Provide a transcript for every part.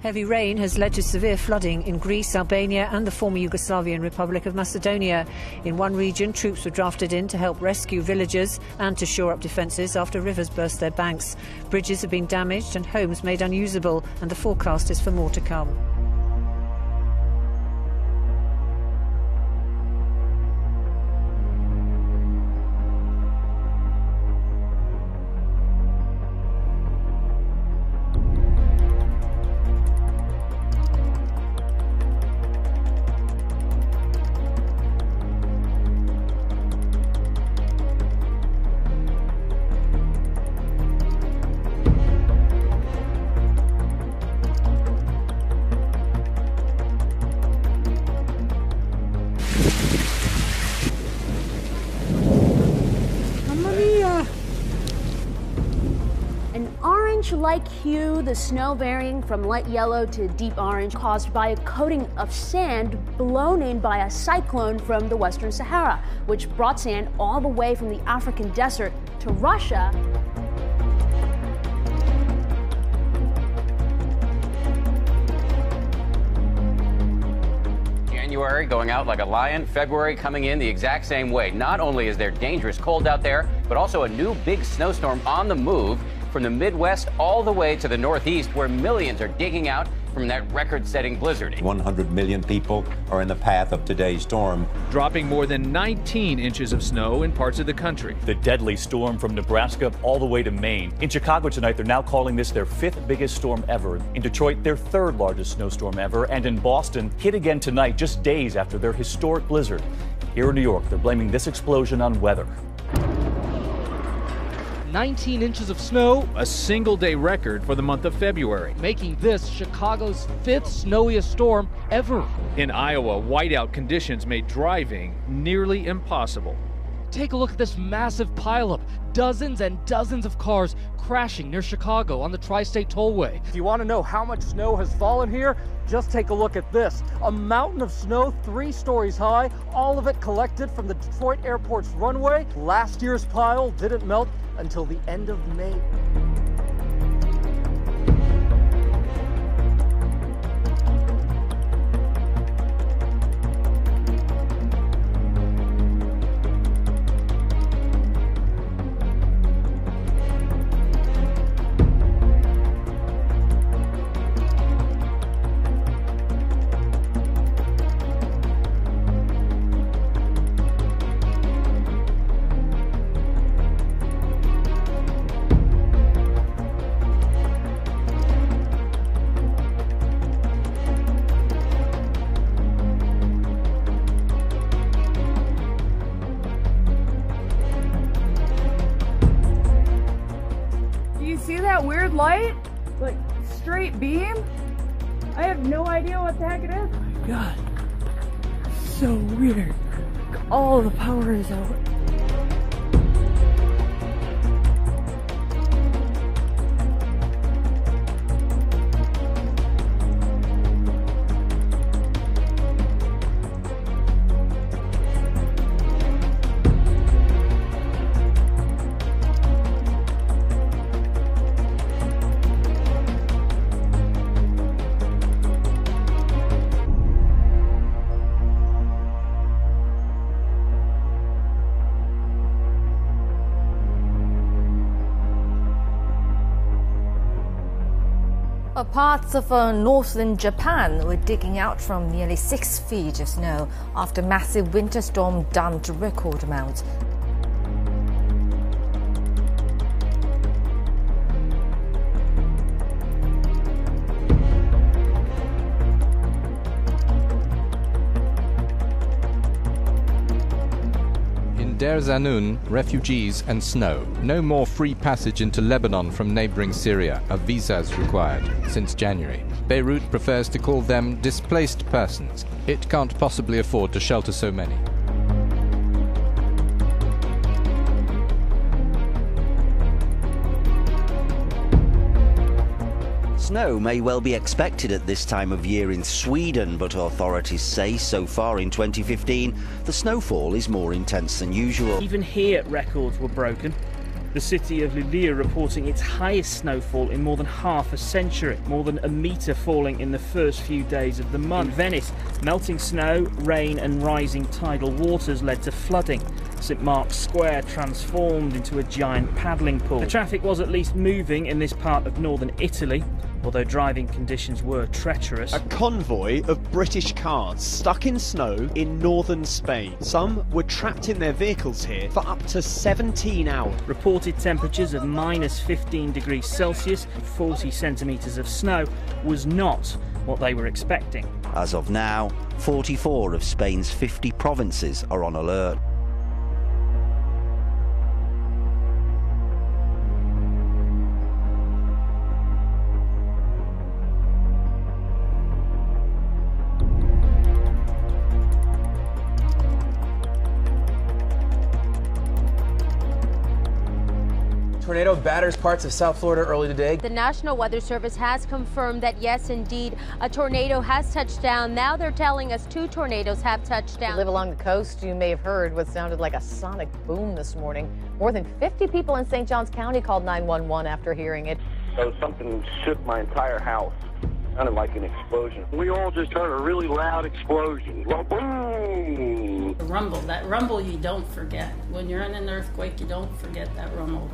Heavy rain has led to severe flooding in Greece, Albania and the former Yugoslavian Republic of Macedonia. In one region, troops were drafted in to help rescue villagers and to shore up defences after rivers burst their banks. Bridges have been damaged and homes made unusable, and the forecast is for more to come. Like hue, the snow varying from light yellow to deep orange, caused by a coating of sand blown in by a cyclone from the Western Sahara, which brought sand all the way from the African desert to Russia. January going out like a lion, February coming in the exact same way. Not only is there dangerous cold out there, but also a new big snowstorm on the move from the Midwest all the way to the Northeast, where millions are digging out from that record-setting blizzard. 100 million people are in the path of today's storm. Dropping more than 19 inches of snow in parts of the country. The deadly storm from Nebraska all the way to Maine. In Chicago tonight, they're now calling this their 5th biggest storm ever. In Detroit, their 3rd largest snowstorm ever. And in Boston, hit again tonight, just days after their historic blizzard. Here in New York, they're blaming this explosion on weather. 19 inches of snow, a single-day record for the month of February, making this Chicago's 5th snowiest storm ever. In Iowa, whiteout conditions made driving nearly impossible. Take a look at this massive pileup. Dozens and dozens of cars crashing near Chicago on the Tri-State Tollway. If you want to know how much snow has fallen here, just take a look at this. A mountain of snow 3 stories high, all of it collected from the Detroit Airport's runway. Last year's pile didn't melt until the end of May. Weird light, like straight beam. I have no idea what the heck it is. Oh my god, so weird. All the power is out. Parts of northern Japan were digging out from nearly 6 feet of snow after massive winter storm dumped record amounts. Deir Zanoun, refugees and snow. No more free passage into Lebanon from neighboring Syria. A visa is required since January. Beirut prefers to call them displaced persons. It can't possibly afford to shelter so many. Snow may well be expected at this time of year in Sweden, but authorities say so far in 2015 the snowfall is more intense than usual. Even here records were broken. The city of Lilia reporting its highest snowfall in more than half a century, more than a metre falling in the first few days of the month. In Venice, melting snow, rain and rising tidal waters led to flooding. St Mark's Square transformed into a giant paddling pool. The traffic was at least moving in this part of northern Italy, although driving conditions were treacherous. A convoy of British cars stuck in snow in northern Spain. Some were trapped in their vehicles here for up to 17 hours. Reported temperatures of minus 15 degrees Celsius and 40 centimetres of snow was not what they were expecting. As of now, 44 of Spain's 50 provinces are on alert. Tornado batters parts of South Florida early today. The National Weather Service has confirmed that, yes, indeed, a tornado has touched down. Now they're telling us 2 tornadoes have touched down. If you live along the coast, you may have heard what sounded like a sonic boom this morning. More than 50 people in St. Johns County called 911 after hearing it. So something shook my entire house. Sounded like an explosion. We all just heard a really loud explosion. Boom! The rumble, that rumble you don't forget. When you're in an earthquake, you don't forget that rumble.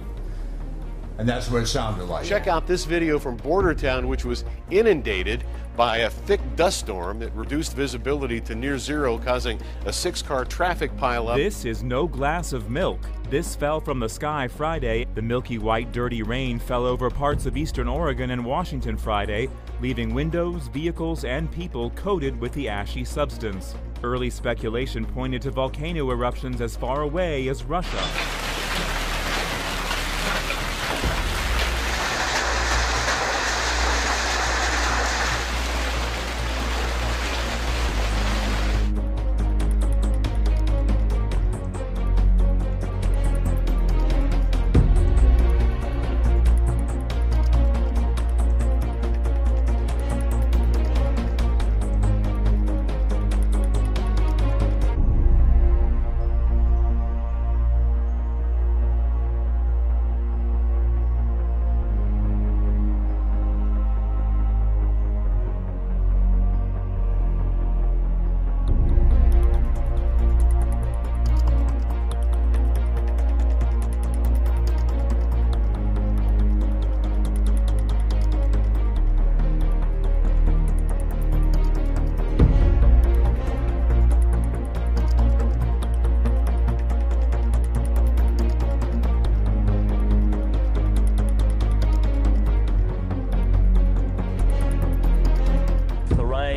And that's what it sounded like. Check out this video from Bordertown, which was inundated by a thick dust storm that reduced visibility to near zero, causing a 6-car traffic pileup. This is no glass of milk. This fell from the sky Friday. The milky white dirty rain fell over parts of eastern Oregon and Washington Friday, leaving windows, vehicles, and people coated with the ashy substance. Early speculation pointed to volcano eruptions as far away as Russia.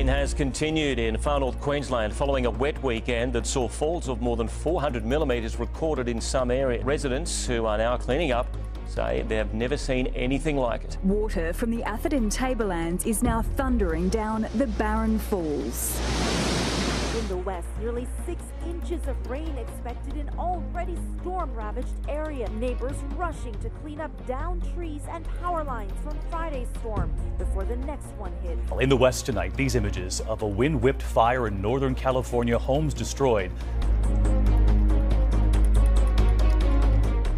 Has continued in far north Queensland following a wet weekend that saw falls of more than 400 millimetres recorded in some areas. Residents who are now cleaning up say they have never seen anything like it. Water from the Atherton Tablelands is now thundering down the Barron Falls. In the west, nearly 6 inches of rain expected in already storm-ravaged area. Neighbors rushing to clean up downed trees and power lines from Friday's storm before the next one hit. In the west tonight, these images of a wind-whipped fire in Northern California, homes destroyed.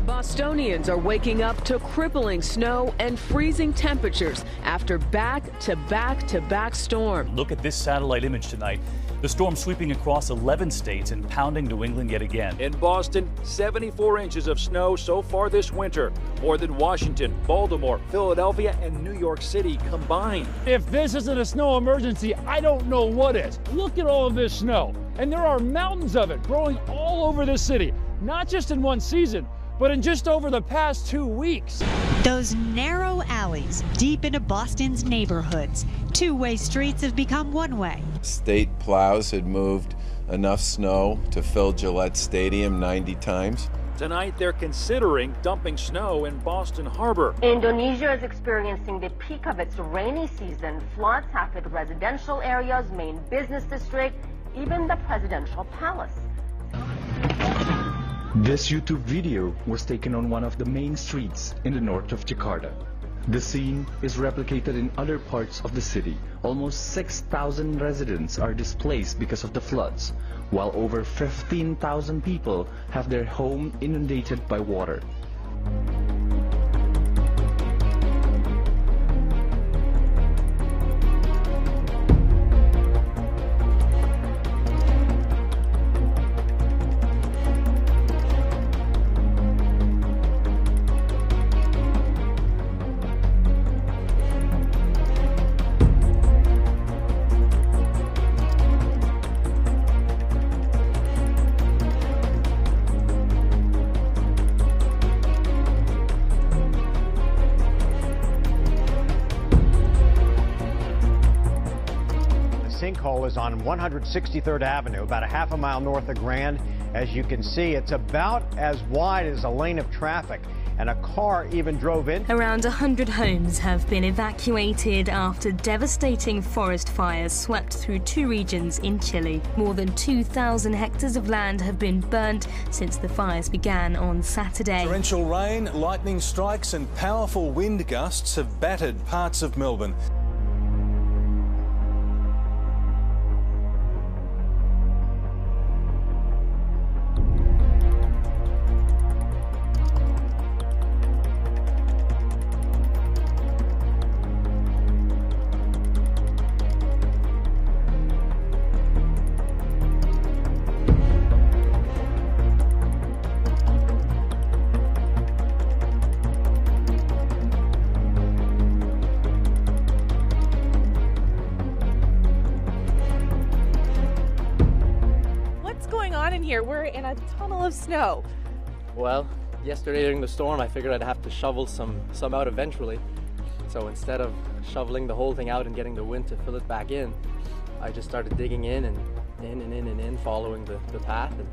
Bostonians are waking up to crippling snow and freezing temperatures after back-to-back storm. Look at this satellite image tonight. The storm sweeping across 11 states and pounding New England yet again. In Boston, 74 inches of snow so far this winter, more than Washington, Baltimore, Philadelphia, and New York City combined. If this isn't a snow emergency, I don't know what is. Look at all of this snow, and there are mountains of it growing all over the city, not just in one season, but in just over the past 2 weeks. Those narrow alleys deep into Boston's neighborhoods. Two-way streets have become one-way. State plows had moved enough snow to fill Gillette Stadium 90 times. Tonight, they're considering dumping snow in Boston Harbor. Indonesia is experiencing the peak of its rainy season. Floods have hit residential areas, main business district, even the presidential palace. This YouTube video was taken on one of the main streets in the north of Jakarta. The scene is replicated in other parts of the city. Almost 6,000 residents are displaced because of the floods, while over 15,000 people have their home inundated by water. sinkhole is on 163rd Avenue, about a half a mile north of Grand. As you can see, it's about as wide as a lane of traffic, and a car even drove in. Around 100 homes have been evacuated after devastating forest fires swept through 2 regions in Chile. More than 2,000 hectares of land have been burnt since the fires began on Saturday. Torrential rain, lightning strikes and powerful wind gusts have battered parts of Melbourne. We're in a tunnel of snow. Well, yesterday during the storm, I figured I'd have to shovel some out eventually. So instead of shoveling the whole thing out and getting the wind to fill it back in, I just started digging in and in, following the path, and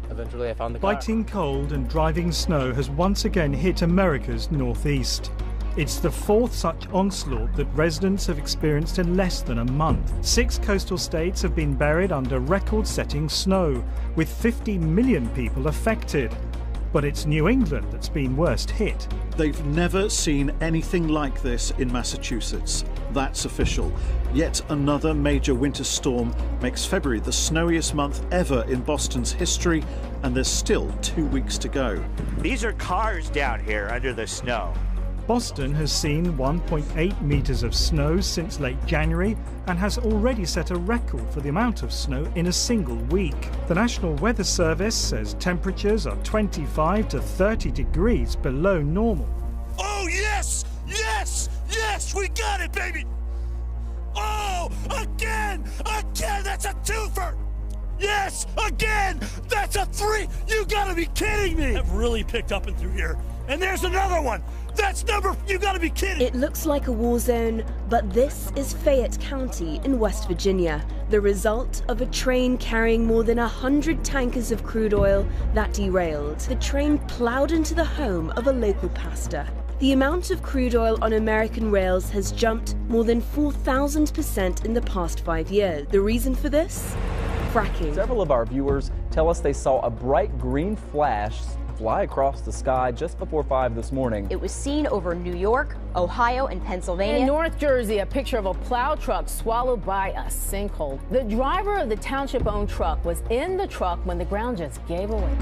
eventually I found the car. Biting cold and driving snow has once again hit America's northeast. It's the 4th such onslaught that residents have experienced in less than a month. 6 coastal states have been buried under record-setting snow, with 50 million people affected. But it's New England that's been worst hit. They've never seen anything like this in Massachusetts. That's official. Yet another major winter storm makes February the snowiest month ever in Boston's history, and there's still 2 weeks to go. These are cars down here under the snow. Boston has seen 1.8 metres of snow since late January and has already set a record for the amount of snow in a single week. The National Weather Service says temperatures are 25 to 30 degrees below normal. Oh, yes! Yes! Yes! We got it, baby! Oh, again! Again! That's a twofer! Yes! Again! That's a 3! You gotta be kidding me! I've really picked up and through here. And there's another one! That's you gotta be kidding! It looks like a war zone, but this is Fayette County in West Virginia, the result of a train carrying more than 100 tankers of crude oil that derailed. The train plowed into the home of a local pastor. The amount of crude oil on American rails has jumped more than 4,000% in the past 5 years. The reason for this? Fracking. Several of our viewers tell us they saw a bright green flash fly across the sky just before 5 this morning. It was seen over New York, Ohio, and Pennsylvania. In North Jersey, a picture of a plow truck swallowed by a sinkhole. The driver of the township-owned truck was in the truck when the ground just gave away.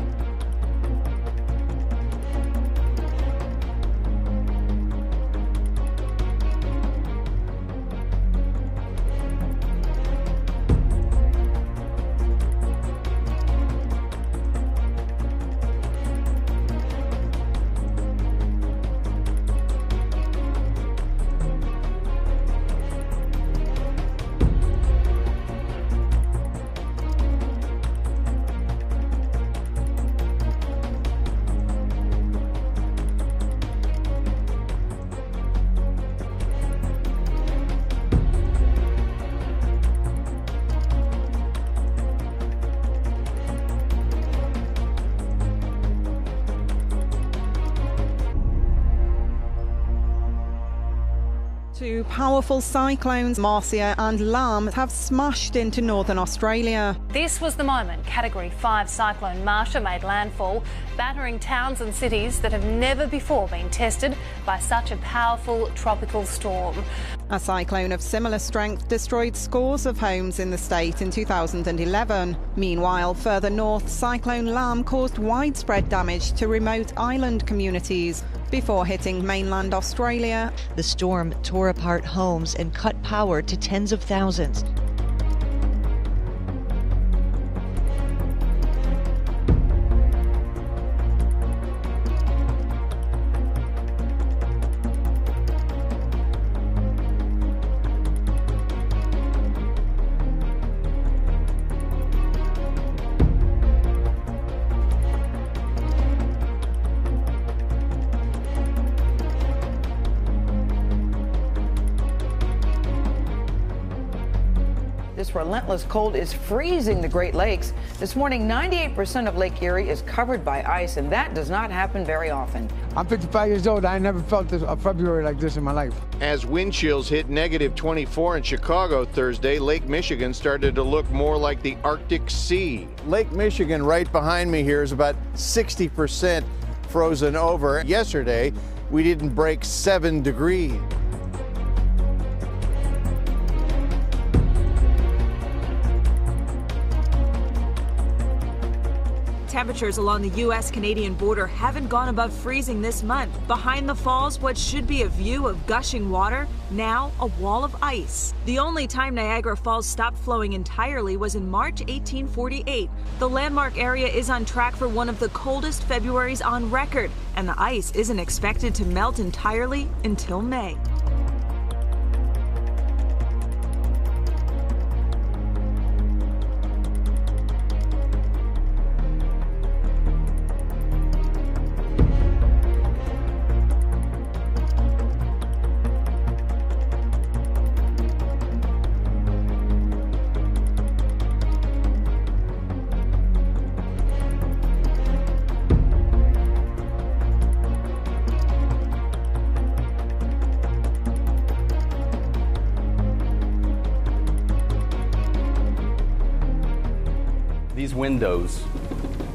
Two powerful cyclones, Marcia and Lam, have smashed into northern Australia. This was the moment Category 5 cyclone Marcia made landfall, battering towns and cities that have never before been tested by such a powerful tropical storm. A cyclone of similar strength destroyed scores of homes in the state in 2011. Meanwhile, further north, Cyclone Lam caused widespread damage to remote island communities before hitting mainland Australia. The storm tore apart homes and cut power to tens of thousands. This relentless cold is freezing the Great Lakes. This morning, 98% of Lake Erie is covered by ice, and that does not happen very often. I'm 55 years old. I never felt a February like this in my life. As wind chills hit -24 in Chicago Thursday, Lake Michigan started to look more like the Arctic Sea. Lake Michigan right behind me here is about 60% frozen over. Yesterday, we didn't break 7 degrees. Temperatures along the U.S.-Canadian border haven't gone above freezing this month. Behind the falls, what should be a view of gushing water, now a wall of ice. The only time Niagara Falls stopped flowing entirely was in March 1848. The landmark area is on track for one of the coldest Februaries on record, and the ice isn't expected to melt entirely until May. These windows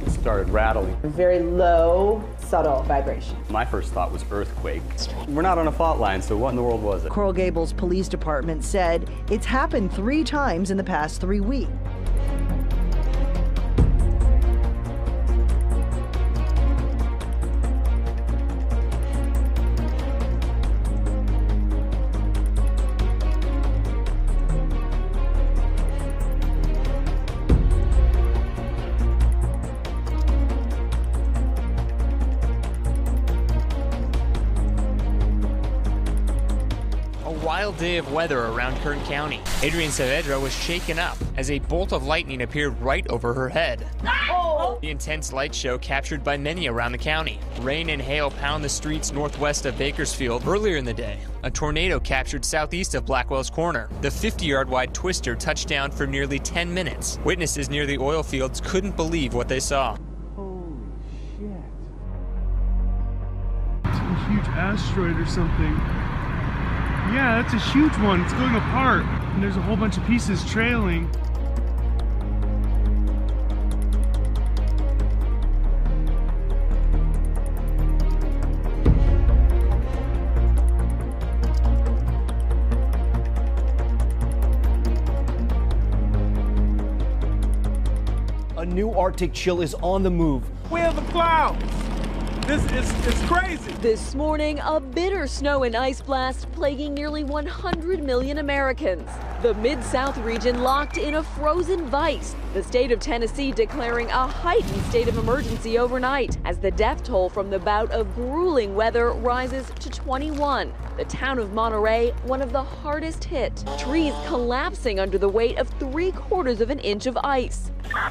started rattling. Very low, subtle vibration. My first thought was earthquake. We're not on a fault line, so what in the world was it? Coral Gables Police Department said it's happened 3 times in the past 3 weeks. Wild day of weather around Kern County. Adrienne Saavedra was shaken up as a bolt of lightning appeared right over her head. Oh. The intense light show captured by many around the county. Rain and hail pound the streets northwest of Bakersfield earlier in the day. A tornado captured southeast of Blackwell's Corner. The 50-yard wide twister touched down for nearly 10 minutes. Witnesses near the oil fields couldn't believe what they saw. Holy shit. It's a huge asteroid or something. Yeah, that's a huge one. It's going apart, and there's a whole bunch of pieces trailing. A new Arctic chill is on the move. We have the clouds. It's crazy. This morning, a bitter snow and ice blast plaguing nearly 100 million Americans. The Mid-South region locked in a frozen vice. The state of Tennessee declaring a heightened state of emergency overnight as the death toll from the bout of grueling weather rises to 21. The town of Monterey, one of the hardest hit. Trees collapsing under the weight of 3/4 of an inch of ice,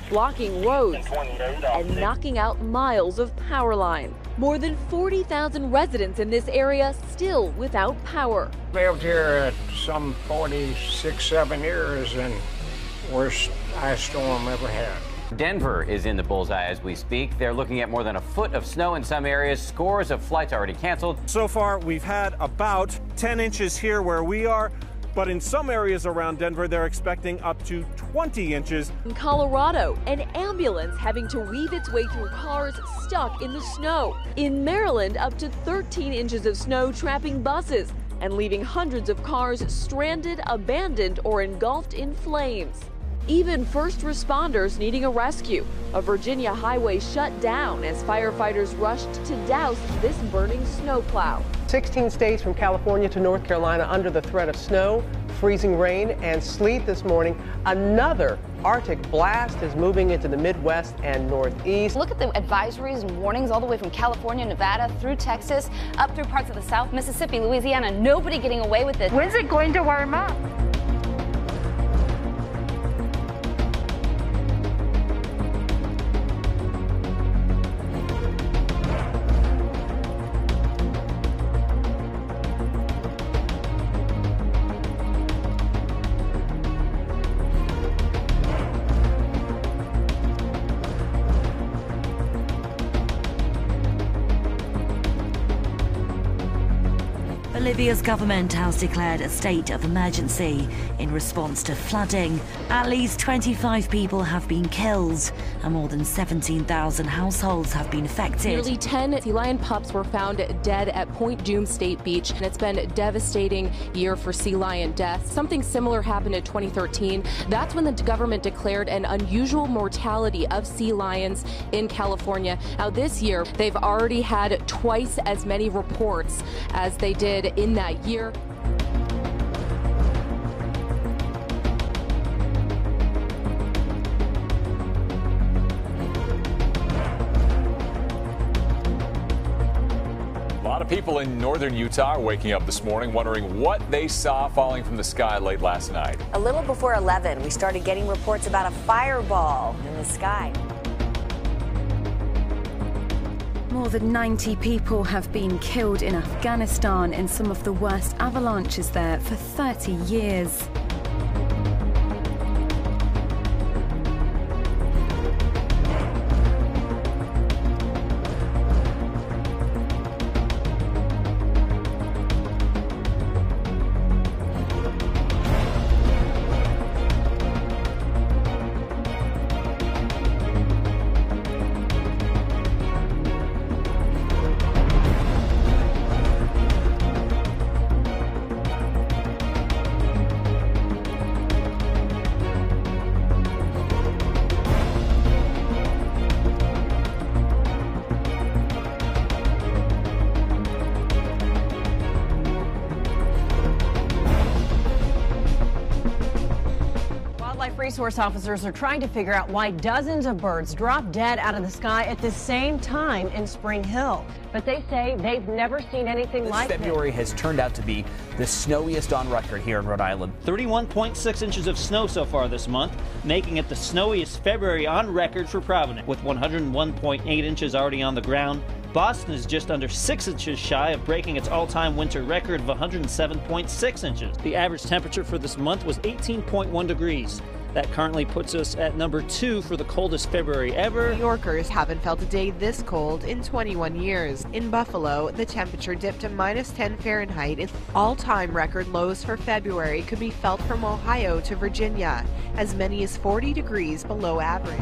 blocking roads and knocking out miles of power line. More than 40,000 residents in this area still without power. Lived here some 46-7 years, and worst ice storm ever had. Denver is in the bullseye as we speak. They're looking at more than a foot of snow in some areas. Scores of flights already canceled. So far, we've had about 10 inches here where we are, but in some areas around Denver, they're expecting up to 20 inches. In Colorado, an ambulance having to weave its way through cars stuck in the snow. In Maryland, up to 13 inches of snow trapping buses and leaving hundreds of cars stranded, abandoned, or engulfed in flames. Even first responders needing a rescue. A Virginia highway shut down as firefighters rushed to douse this burning snowplow. 16 states from California to North Carolina under the threat of snow, freezing rain, and sleet this morning. Another Arctic blast is moving into the Midwest and Northeast. Look at the advisories and warnings all the way from California, Nevada, through Texas, up through parts of the South, Mississippi, Louisiana. Nobody getting away with it. When's it going to warm up? Bolivia's government has declared a state of emergency in response to flooding. At least 25 people have been killed and more than 17,000 households have been affected. Nearly 10 sea lion pups were found dead at Point Dume State Beach, and it's been a devastating year for sea lion deaths. Something similar happened in 2013. That's when the government declared an unusual mortality of sea lions in California. Now this year, they've already had twice as many reports as they did in that year. A lot of people in northern Utah are waking up this morning wondering what they saw falling from the sky late last night. A little before 11, we started getting reports about a fireball in the sky. More than 90 people have been killed in Afghanistan in some of the worst avalanches there for 30 years. Resource officers are trying to figure out why dozens of birds drop dead out of the sky at the same time in Spring Hill. But they say they've never seen anything like this. February has turned out to be the snowiest on record here in Rhode Island. 31.6 inches of snow so far this month, making it the snowiest February on record for Providence. With 101.8 inches already on the ground, Boston is just under 6 inches shy of breaking its all-time winter record of 107.6 inches. The average temperature for this month was 18.1 degrees. That currently puts us at number 2 for the coldest February ever. New Yorkers haven't felt a day this cold in 21 years. In Buffalo, the temperature dipped to -10 Fahrenheit. All-time record lows for February could be felt from Ohio to Virginia, as many as 40 degrees below average.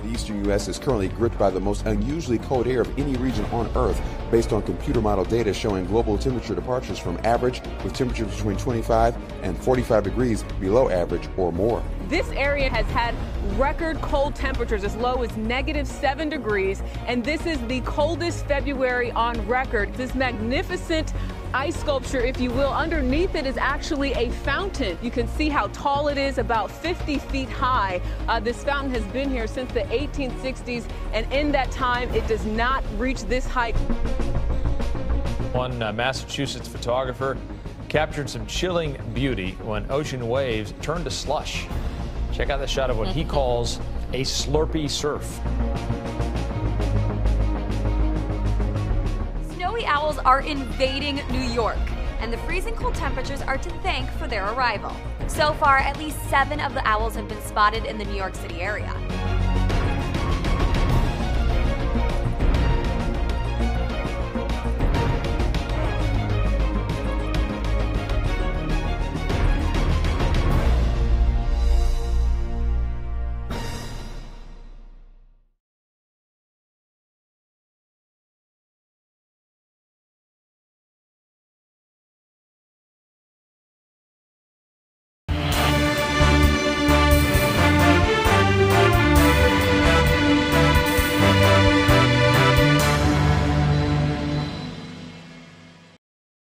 The eastern U.S. is currently gripped by the most unusually cold air of any region on Earth, based on computer model data showing global temperature departures from average, with temperatures between 25 and 45 degrees below average or more. This area has had record cold temperatures as low as -7 degrees, and this is the coldest February on record. This magnificent ice sculpture, if you will, underneath it is actually a fountain. You can see how tall it is, about 50 feet high. This fountain has been here since the 1860s, and in that time, it does not reach this height. One Massachusetts photographer captured some chilling beauty when ocean waves turned to slush. Check out the shot of what he calls a slurpy surf. Snowy owls are invading New York, and the freezing cold temperatures are to thank for their arrival. So far, at least 7 of the owls have been spotted in the New York City area.